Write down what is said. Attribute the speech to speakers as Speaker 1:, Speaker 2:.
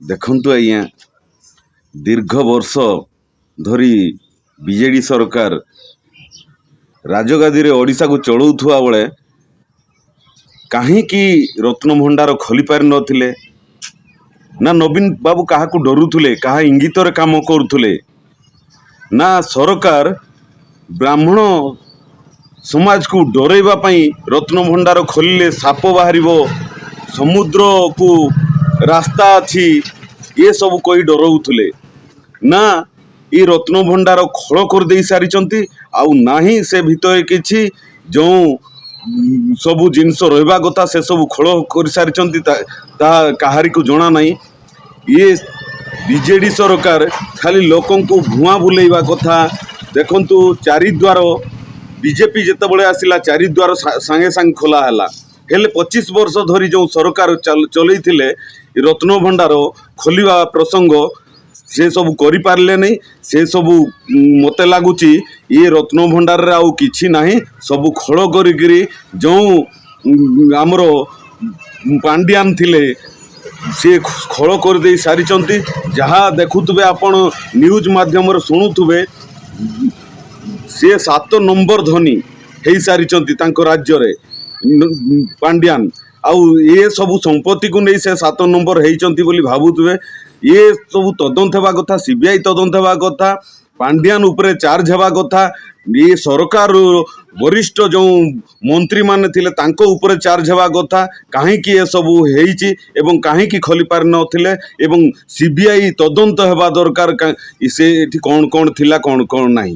Speaker 1: ଦେଖନ୍ତୁ ଆଜ୍ଞା, ଦୀର୍ଘ ବର୍ଷ ଧରି ବିଜେଡ଼ି ସରକାର ରାଜଗାଦିରେ ଓଡ଼ିଶାକୁ ଚଳାଉଥିବା ବେଳେ କାହିଁକି ରତ୍ନଭଣ୍ଡାର ଖୋଲି ପାରିନଥିଲେ? ନା ନବୀନ ବାବୁ କାହାକୁ ଡରୁଥିଲେ, କାହା ଇଙ୍ଗିତରେ କାମ କରୁଥିଲେ? ନା ସରକାର ବ୍ରାହ୍ମଣ ସମାଜକୁ ଡରାଇବା ପାଇଁ ରତ୍ନଭଣ୍ଡାର ଖୋଲିଲେ ସାପ ବାହାରିବ, ସମୁଦ୍ରକୁ ରାସ୍ତା ଅଛି ଏସବୁ କହି ଡରଉଥିଲେ? ନା ଏ ରତ୍ନଭଣ୍ଡାର ଖୋଳ କରିଦେଇ ସାରିଛନ୍ତି, ଆଉ ନାହିଁ ସେ ଭିତରେ କିଛି ଯେଉଁ ସବୁ ଜିନିଷ ରହିବା କଥା ସେସବୁ ଖୋଳ କରିସାରିଛନ୍ତି, ତାହା କାହାରିକୁ ଜଣା ନାହିଁ। ଇଏ ବିଜେଡ଼ି ସରକାର ଖାଲି ଲୋକଙ୍କୁ ଭୁଆଁ ବୁଲେଇବା କଥା। ଦେଖନ୍ତୁ, ଚାରିଦ୍ୱାର ବିଜେପି ଯେତେବେଳେ ଆସିଲା ଚାରିଦ୍ୱାର ସାଙ୍ଗେ ସାଙ୍ଗେ ଖୋଲା ହେଲା, ହେଲେ 25 ବର୍ଷ ଧରି ଯେଉଁ ସରକାର ଚଲେଇଥିଲେ ରତ୍ନଭଣ୍ଡାର ଖୋଲିବା ପ୍ରସଙ୍ଗ ସେ ସବୁ କରିପାରିଲେ ନାହିଁ। ସେ ସବୁ ମୋତେ ଲାଗୁଛି ଇଏ ରତ୍ନଭଣ୍ଡାରରେ ଆଉ କିଛି ନାହିଁ, ସବୁ ଖୋଳ କରିକିରି ଯେଉଁ ଆମର ପାଣ୍ଡିଆନ ଥିଲେ ସିଏ ଖୋଳ କରିଦେଇ ସାରିଛନ୍ତି। ଯାହା ଦେଖୁଥିବେ ଆପଣ ନ୍ୟୁଜ୍ ମାଧ୍ୟମରେ ଶୁଣୁଥିବେ, ସିଏ 7 ନମ୍ବର ଧନୀ ହେଇସାରିଛନ୍ତି ତାଙ୍କ ରାଜ୍ୟରେ ପାଣ୍ଡିଆନ। ଆଉ ଏ ସବୁ ସମ୍ପତ୍ତିକୁ ନେଇ ସେ 7 ନମ୍ବର ହେଇଛନ୍ତି ବୋଲି ଭାବୁଥିବେ। ଏ ସବୁ ତଦନ୍ତ ହେବା କଥା, ସିବିଆଇ ତଦନ୍ତ ହେବା କଥା, ପାଣ୍ଡିଆନ ଉପରେ ଚାର୍ଜ ହେବା କଥା। ଏ ସରକାର ବରିଷ୍ଠ ଯେଉଁ ମନ୍ତ୍ରୀମାନେ ଥିଲେ ତାଙ୍କ ଉପରେ ଚାର୍ଜ ହେବା କଥା। କାହିଁକି ଏସବୁ ହେଇଛି ଏବଂ କାହିଁକି ଖୋଲି ପାରିନଥିଲେ, ଏବଂ ସିବିଆଇ ତଦନ୍ତ ହେବା ଦରକାର ସେ ଏଠି କ'ଣ କ'ଣ ଥିଲା, କ'ଣ କ'ଣ ନାହିଁ।